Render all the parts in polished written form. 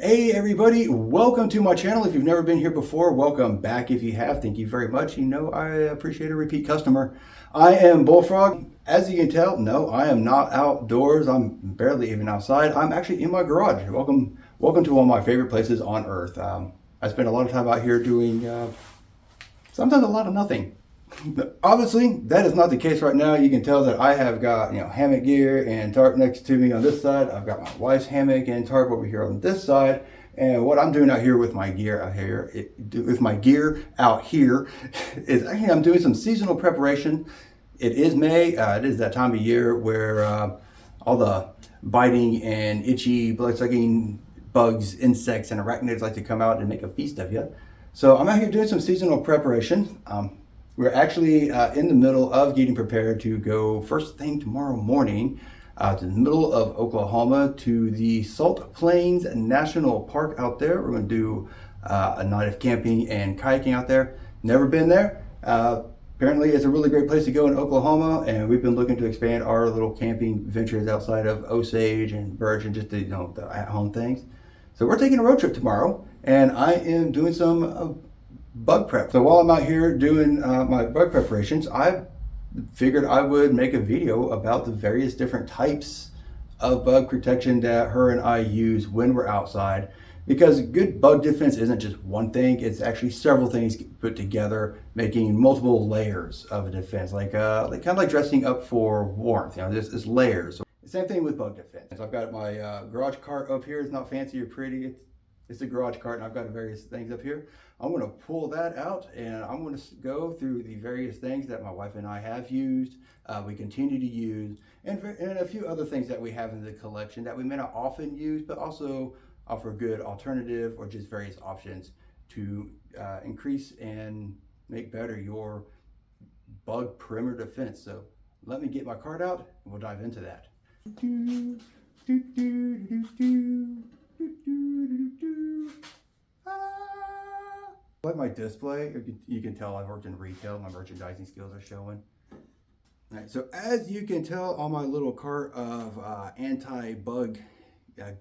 Hey everybody, welcome to my channel. If you've never been here before, welcome back. If you have, thank you very much. You know I appreciate a repeat customer. I am Bullfrog. As you can tell, no, I am not outdoors. I'm barely even outside. I'm actually in my garage. Welcome to one of my favorite places on earth. I spend a lot of time out here doing sometimes a lot of nothing. Obviously, that is not the case right now. You can tell that I have got, hammock gear and tarp next to me on this side. I've got my wife's hammock and tarp over here on this side. And what I'm doing out here with my gear out here, is actually I'm doing some seasonal preparation. It is May. It is that time of year where all the biting and itchy, blood-sucking bugs, insects, and arachnids like to come out and make a feast of you. So I'm out here doing some seasonal preparation. We're actually in the middle of getting prepared to go first thing tomorrow morning to the middle of Oklahoma to the Salt Plains National Park out there. We're going to do a night of camping and kayaking out there. Never been there. Apparently it's a really great place to go in Oklahoma, and we've been looking to expand our little camping ventures outside of Osage and Birch and just the at-home things. So we're taking a road trip tomorrow, and I am doing some bug prep. So while I'm out here doing my bug preparations, I figured I would make a video about the various different types of bug protection that her and I use when we're outside. Because good bug defense isn't just one thing, it's actually several things put together, making multiple layers of a defense, like kind of like dressing up for warmth. There's layers. Same thing with bug defense. I've got my garage cart up here. It's not fancy or pretty. It's a garage cart, and I've got various things up here. I'm going to pull that out, and I'm going to go through the various things that my wife and I have used, we continue to use, and a few other things that we have in the collection that we may not often use, but also offer good alternative or just various options to increase and make better your bug perimeter defense. So let me get my cart out, and we'll dive into that. Like my display, you can tell I've worked in retail. My merchandising skills are showing. All right, so as you can tell on my little cart of anti-bug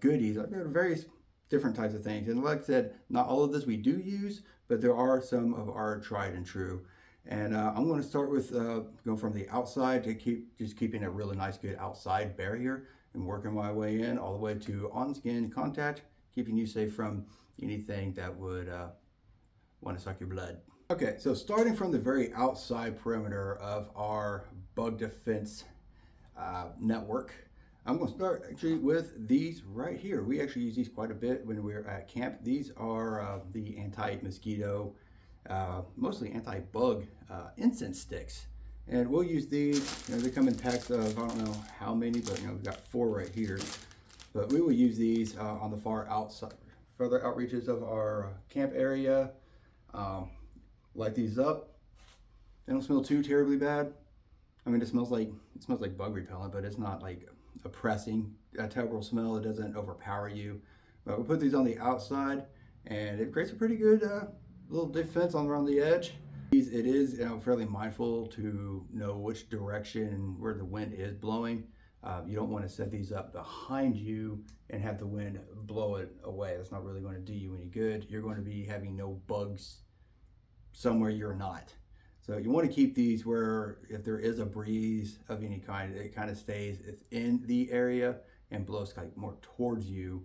goodies, I've got various different types of things. And like I said, not all of this we do use, but there are some of our tried and true. And I'm going to start with going from the outside to keeping a really nice, good outside barrier and working my way in all the way to on-skin contact, keeping you safe from anything that would want to suck your blood. Okay, so starting from the very outside perimeter of our bug defense network, I'm going to start actually with these right here. We actually use these quite a bit when we're at camp. These are the anti-mosquito, mostly anti-bug incense sticks. And we'll use these, they come in packs of, I don't know how many, but we've got 4 right here. But we will use these on the far outside, further outreaches of our camp area. Light these up. They don't smell too terribly bad. I mean, it smells like bug repellent, but it's not like oppressing, a terrible smell. It doesn't overpower you. But we'll put these on the outside, and it creates a pretty good little defense around the edge. It is fairly mindful to know which direction where the wind is blowing. You don't want to set these up behind you and have the wind blow it away. That's not really going to do you any good. You're going to be having no bugs somewhere you're not. So you want to keep these where if there is a breeze of any kind, it kind of stays in the area and blows like more towards you.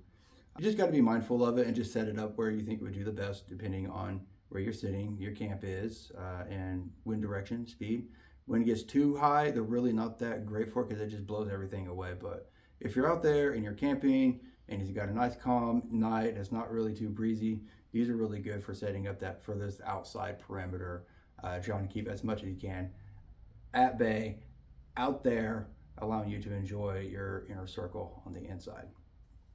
You just got to be mindful of it and just set it up where you think it would do the best depending on where you're sitting, your camp is, and wind direction, speed. When it gets too high, they're really not that great for it because it just blows everything away. But if you're out there and you're camping and you've got a nice calm night and it's not really too breezy, these are really good for setting up that furthest outside perimeter, trying to keep as much as you can at bay, out there, allowing you to enjoy your inner circle on the inside.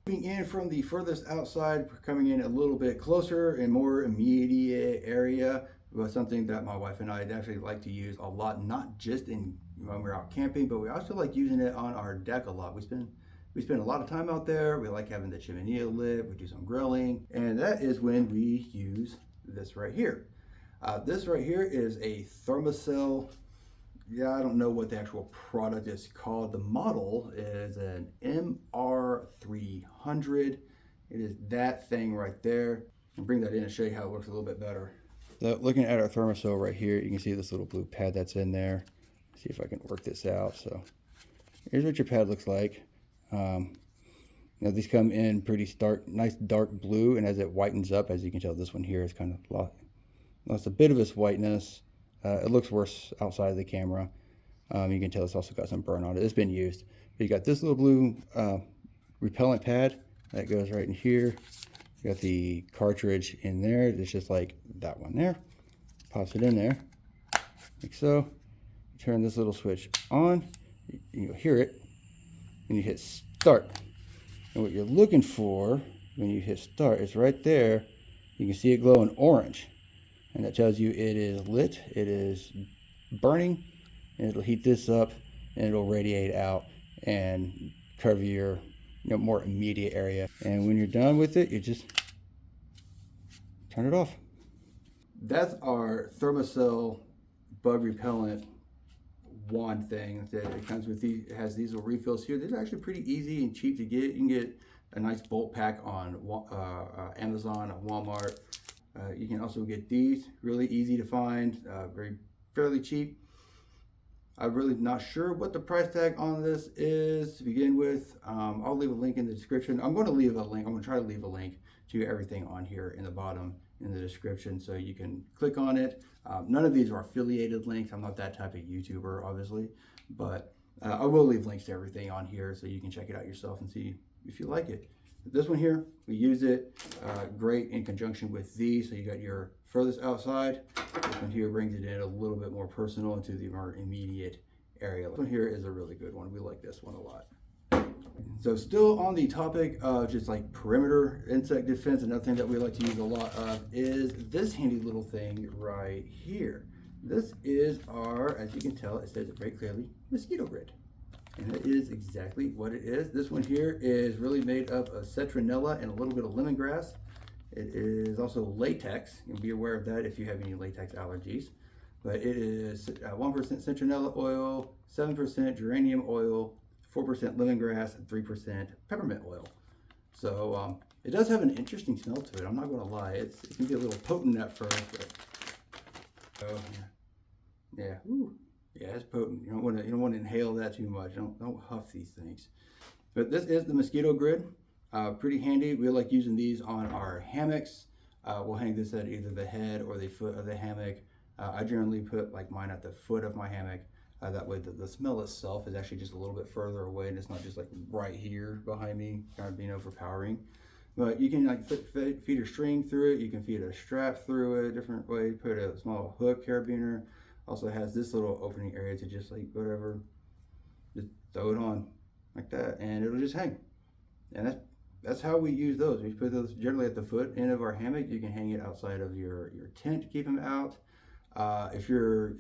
Coming in from the furthest outside, coming in a little bit closer and more immediate area was something that my wife and I actually like to use a lot, not just when we're out camping, but we also like using it on our deck a lot. We spend a lot of time out there. We like having the chimney lit. We do some grilling, and that is when we use this right here. This right here is a Thermacell. Yeah, I don't know what the actual product is called. The model is an MR300. It is that thing right there. I'll bring that in and show you how it works a little bit better. So looking at our Thermacell right here, you can see this little blue pad that's in there. See if I can work this out. So here's what your pad looks like. Now these come in pretty nice dark blue, and as it whitens up, as you can tell, this one here is kind of lost a bit of its whiteness. It looks worse outside of the camera. You can tell it's also got some burn on it. It's been used. But you got this little blue repellent pad that goes right in here. You got the cartridge in there. It's just like that one there. Pops it in there, like so. Turn this little switch on. You'll hear it, and you hit start. And what you're looking for when you hit start is right there. You can see it glowing orange, and that tells you it is lit, it is burning, and it'll heat this up, and it'll radiate out and cover your more immediate area. And when you're done with it, you just turn it off. That's our Thermacell bug repellent wand thing. It comes with these, it has these little refills here. These are actually pretty easy and cheap to get. You can get a nice bulk pack on Amazon, on Walmart. You can also get these, really easy to find, fairly cheap. I'm really not sure what the price tag on this is to begin with. I'll leave a link in the description. I'm going to leave a link. I'm going to try to leave a link to everything on here in the bottom in the description, so you can click on it. None of these are affiliated links. I'm not that type of YouTuber, obviously, but I will leave links to everything on here so you can check it out yourself and see if you like it. This one here, we use it great in conjunction with these. So you got your furthest outside. This one here brings it in a little bit more personal into the more immediate area. This one here is a really good one. We like this one a lot. So still on the topic of just like perimeter insect defense, another thing that we like to use a lot of is this handy little thing right here. This is our, as you can tell, it says it very clearly, mosquito grid. And it is exactly what it is. This one here is really made up of citronella and a little bit of lemongrass. It is also latex. You'll be aware of that if you have any latex allergies. But it is 1% citronella oil, 7% geranium oil, 4% lemongrass, and 3% peppermint oil. So it does have an interesting smell to it. I'm not going to lie. It can be a little potent at first. But, yeah. Ooh. Yeah, it's potent. You don't want to inhale that too much. Don't huff these things. But this is the mosquito grid. Pretty handy. We like using these on our hammocks. We'll hang this at either the head or the foot of the hammock. I generally put like mine at the foot of my hammock. That way the smell itself is actually just a little bit further away, and it's not just like right here behind me, kind of being overpowering. But you can like feed a string through it. You can feed a strap through it, different way. Put a small hook carabiner. Also has this little opening area to just like whatever, just throw it on like that, and it'll just hang. And that's how we use those. We put those generally at the foot end of our hammock. You can hang it outside of your tent to keep them out. If you're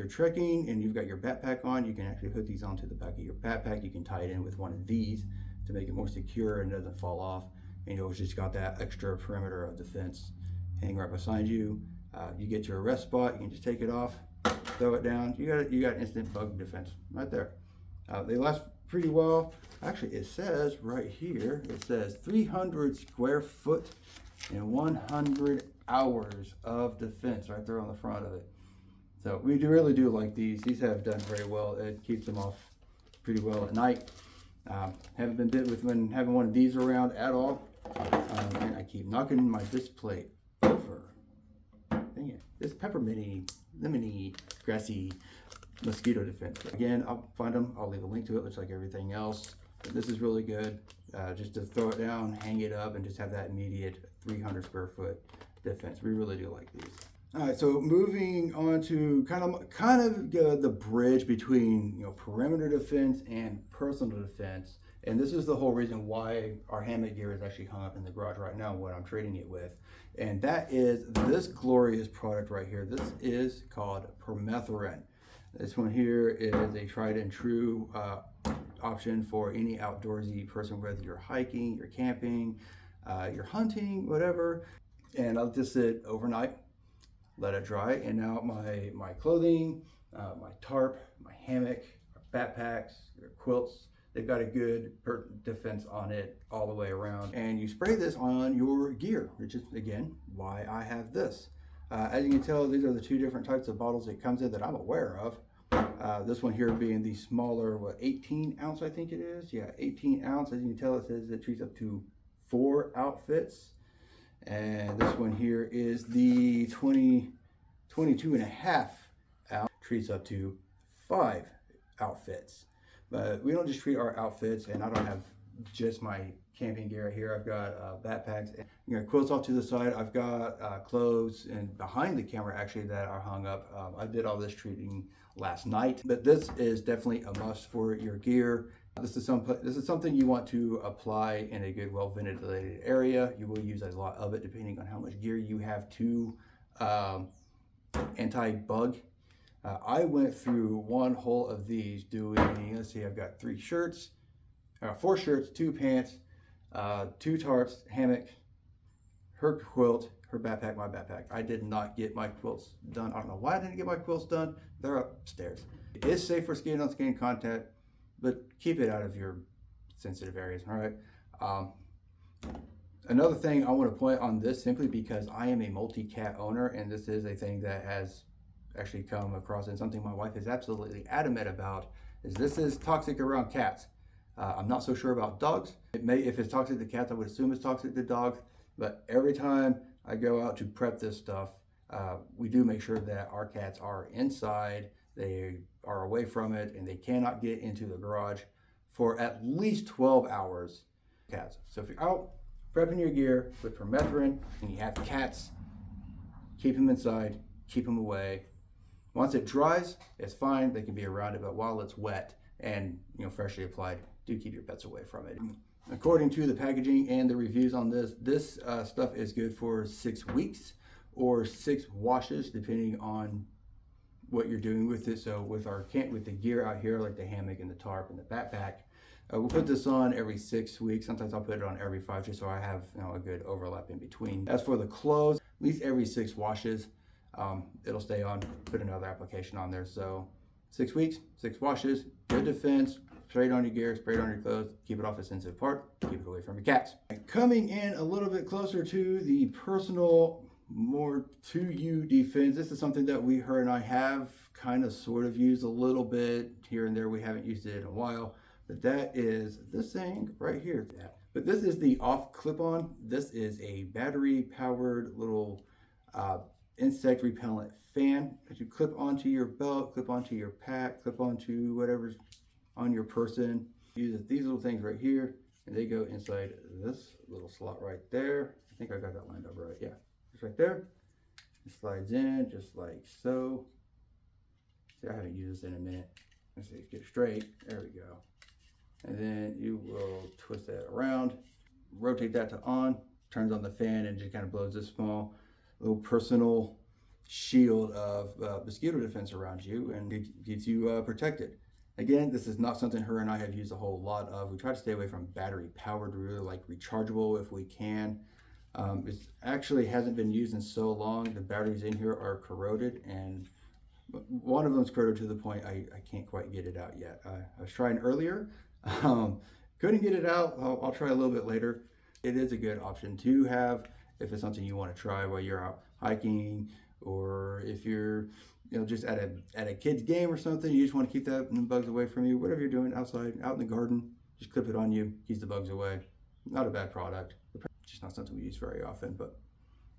trekking and you've got your backpack on, you can actually put these onto the back of your backpack. You can tie it in with one of these to make it more secure and doesn't fall off. And you've just got that extra perimeter of defense hanging right beside you. You get to a rest spot, you can just take it off, throw it down. You got instant bug defense right there. They last pretty well. Actually, it says right here, it says 300 square foot and 100 hours of defense right there on the front of it. So we really do like these. These have done very well. It keeps them off pretty well at night. Haven't been bit with when having one of these around at all. And I keep knocking my display over. Dang it. This pepperminty, lemony, grassy mosquito defense. Again, I'll find them. I'll leave a link to it. Looks like everything else. But this is really good. Just to throw it down, hang it up, and just have that immediate 300 square foot defense. We really do like these. All right, so moving on to kind of the bridge between perimeter defense and personal defense. And this is the whole reason why our hammock gear is actually hung up in the garage right now, what I'm trading it with. And that is this glorious product right here. This is called permethrin. This one here is a tried and true option for any outdoorsy person, whether you're hiking, you're camping, you're hunting, whatever. And I'll just sit overnight, let it dry, and now my clothing, my tarp, my hammock, our backpacks, our quilts, they've got a good defense on it all the way around. And you spray this on your gear, which is again why I have this. As you can tell, these are the two different types of bottles it comes in that I'm aware of. This one here being the smaller, 18 ounce I think it is. Yeah, 18 ounce. As you can tell, it says it treats up to 4 outfits. And this one here is the 22 and a half ounce, treats up to 5 outfits. But we don't just treat our outfits, and I don't have just my camping gear here. I've got backpacks, quilts off to the side. I've got clothes and behind the camera actually that are hung up. I did all this treating last night, but this is definitely a must for your gear. This is something you want to apply in a good, well-ventilated area. You will use a lot of it depending on how much gear you have to anti-bug. I went through one whole of these doing, let's see, I've got 4 shirts, 2 pants, 2 tarps, hammock, her quilt, her backpack, my backpack. I did not get my quilts done. I don't know why I didn't get my quilts done. They're upstairs. It is safe for skin on skin contact, but keep it out of your sensitive areas, all right? Another thing I want to point on this, simply because I am a multi-cat owner, and this is a thing that has actually come across, and something my wife is absolutely adamant about, is this is toxic around cats. I'm not so sure about dogs. If it's toxic to cats, I would assume it's toxic to dogs, but every time I go out to prep this stuff, we do make sure that our cats are inside, they are away from it, and they cannot get into the garage for at least 12 hours. Cats. So if you're out prepping your gear with permethrin and you have cats, keep them inside, keep them away. Once it dries, it's fine. They can be around it, but while it's wet and freshly applied, do keep your pets away from it. According to the packaging and the reviews on this stuff is good for 6 weeks or 6 washes, depending on what you're doing with it. So with the gear out here, like the hammock and the tarp and the backpack, we'll put this on every 6 weeks. Sometimes I'll put it on every 5, just so I have a good overlap in between. As for the clothes, at least every 6 washes. It'll stay on, put another application on there. So 6 weeks, 6 washes, good defense, spray it on your gear, spray it on your clothes, keep it off a sensitive part, keep it away from your cats. Coming in a little bit closer to the personal, more to you defense, this is something that her and I have kind of sort of used a little bit here and there. We haven't used it in a while, but that is this thing right here. But this is the off clip-on. This is a battery powered little insect repellent fan that you clip onto your belt, clip onto your pack, clip onto whatever's on your person. Use these little things right here, and they go inside this little slot right there. I think I got that lined up right. Yeah, it's right there. It slides in just like so. See, I haven't used this in a minute. Let's see, get it straight. There we go. And then you will twist that around, rotate that to on, turns on the fan, and just kind of blows this small little personal shield of mosquito defense around you, and it keeps you protected. Again, this is not something her and I have used a whole lot of. We try to stay away from battery powered. We really like rechargeable if we can. It actually hasn't been used in so long. The batteries in here are corroded, and one of them's corroded to the point I can't quite get it out yet. I was trying earlier, couldn't get it out. I'll try a little bit later. It is a good option to have if it's something you want to try while you're out hiking, or if you're just at a kid's game or something, you just want to keep that bugs away from you. Whatever you're doing outside, out in the garden, just clip it on you, keeps the bugs away. Not a bad product. Just not something we use very often, but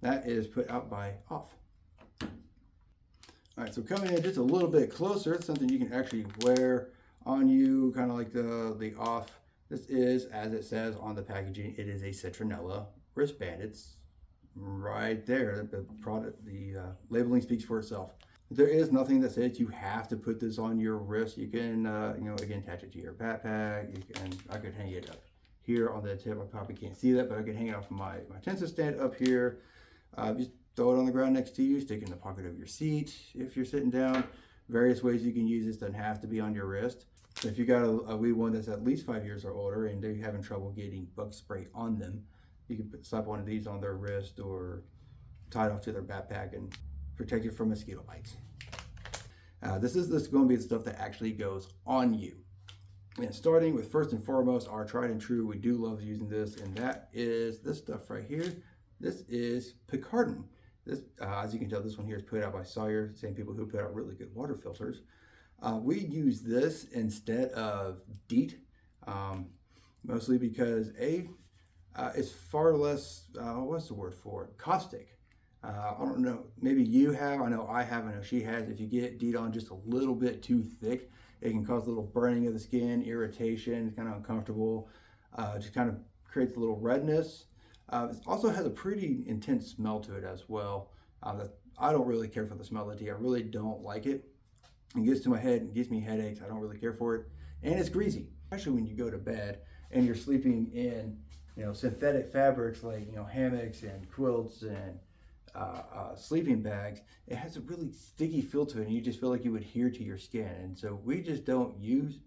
that is put out by Off. All right, so coming in just a little bit closer, it's something you can actually wear on you, kind of like the Off. This is, as it says on the packaging, it is a citronella wristband. It's right there. The product, the labeling speaks for itself. There is nothing that says you have to put this on your wrist. You can, again, attach it to your backpack. I could hang it up here on the tip. I probably can't see that, but I could hang it off my utensil stand up here. Just throw it on the ground next to you, stick it in the pocket of your seat if you're sitting down. Various ways you can use this. Doesn't have to be on your wrist. If you got a wee one that's at least 5 years or older and they're having trouble getting bug spray on them, you can slap one of these on their wrist or tie it off to their backpack and protect you from mosquito bites. This is going to be the stuff that actually goes on you. And starting with first and foremost, our tried and true, we do love using this, and that is this stuff right here. This is Picardin. This, as you can tell, this one here is put out by Sawyer, same people who put out really good water filters. We use this instead of Deet, mostly because it's far less, what's the word for it? Caustic. I don't know, maybe you have, I know I have, I know she has. If you get Deet on just a little bit too thick, it can cause a little burning of the skin, irritation, it's kind of uncomfortable, just kind of creates a little redness. It also has a pretty intense smell to it as well. I don't really care for the smell of Deet. I really don't like it. It gets to my head and gives me headaches. I don't really care for it. And it's greasy, especially when you go to bed and you're sleeping in, synthetic fabrics like, hammocks and quilts and sleeping bags. It has a really sticky feel to it, and you just feel like you adhere to your skin. And so we just don't use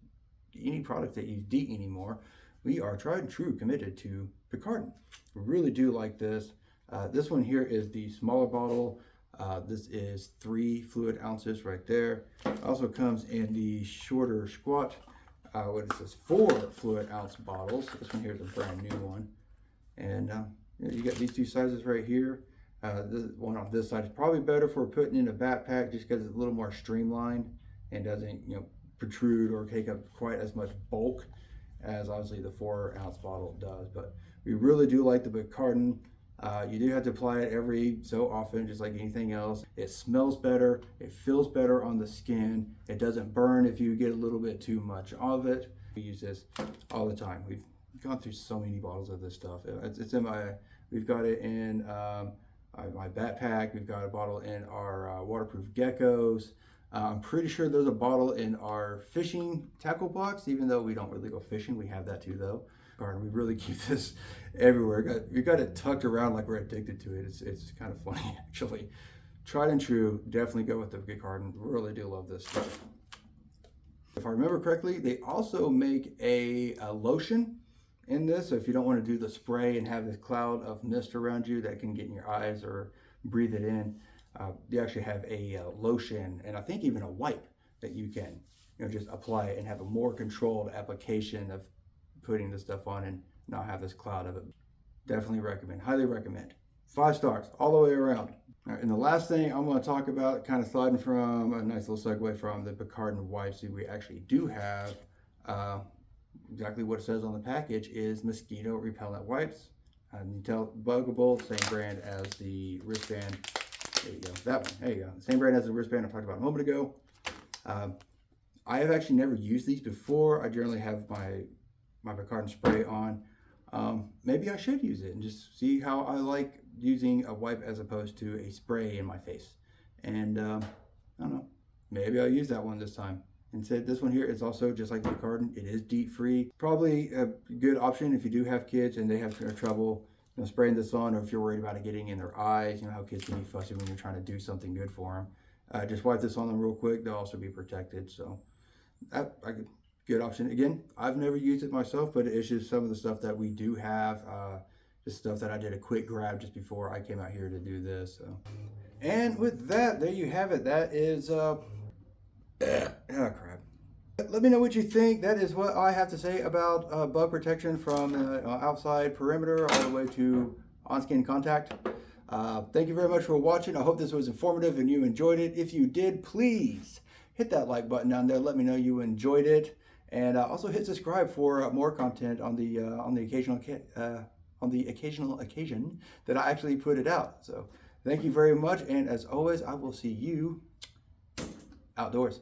any products that use Deet anymore. We are tried and true committed to Picardin. We really do like this. This one here is the smaller bottle. This is 3 fluid ounces right there. Also comes in the shorter squat, what is this, 4 fluid ounce bottles. This one here is a brand new one. And you got these 2 sizes right here. This one on this side is probably better for putting in a backpack just because it's a little more streamlined and doesn't protrude or take up quite as much bulk as obviously the 4 ounce bottle does. But we really do like the Picardin. You do have to apply it every so often, just like anything else. It smells better, it feels better on the skin, it doesn't burn if you get a little bit too much of it. We use this all the time. We've gone through so many bottles of this stuff. It's in we've got it in my backpack. We've got a bottle in our waterproof geckos. I'm pretty sure there's a bottle in our fishing tackle box, even though we don't really go fishing. We have that too though. We really keep this everywhere. We got it tucked around like we're addicted to it. It's kind of funny actually. Tried and true, definitely go with the Picardin. Really do love this stuff. If I remember correctly, they also make a lotion in this. So if you don't want to do the spray and have this cloud of mist around you that can get in your eyes or breathe it in, they actually have a lotion and I think even a wipe that you can just apply it and have a more controlled application of putting this stuff on and not have this cloud of it. Definitely recommend, highly recommend. 5 stars all the way around. All right, and the last thing I'm going to talk about, kind of sliding from a nice little segue from the Picardin wipes, we actually do have exactly what it says on the package is mosquito repellent wipes. You tell Buggable, same brand as the wristband. There you go, that one, there you go. Same brand as the wristband I talked about a moment ago. I have actually never used these before. I generally have my Picardin spray on. Maybe I should use it and just see how I like using a wipe as opposed to a spray in my face. And I don't know, maybe I'll use that one this time. Instead, this one here is also just like the Picardin. It is DEET free. Probably a good option if you do have kids and they have trouble spraying this on, or if you're worried about it getting in their eyes. How kids can be fussy when you're trying to do something good for them. Just wipe this on them real quick. They'll also be protected. So good option. Again, I've never used it myself, but it's just some of the stuff that we do have. Just stuff that I did a quick grab just before I came out here to do this. So. And with that, there you have it. That is crap. Let me know what you think. That is what I have to say about bug protection from outside perimeter all the way to on-skin contact. Thank you very much for watching. I hope this was informative and you enjoyed it. If you did, please hit that like button down there. Let me know you enjoyed it, and also hit subscribe for more content on the occasional occasion that I actually put it out. So thank you very much, and as always, I will see you outdoors.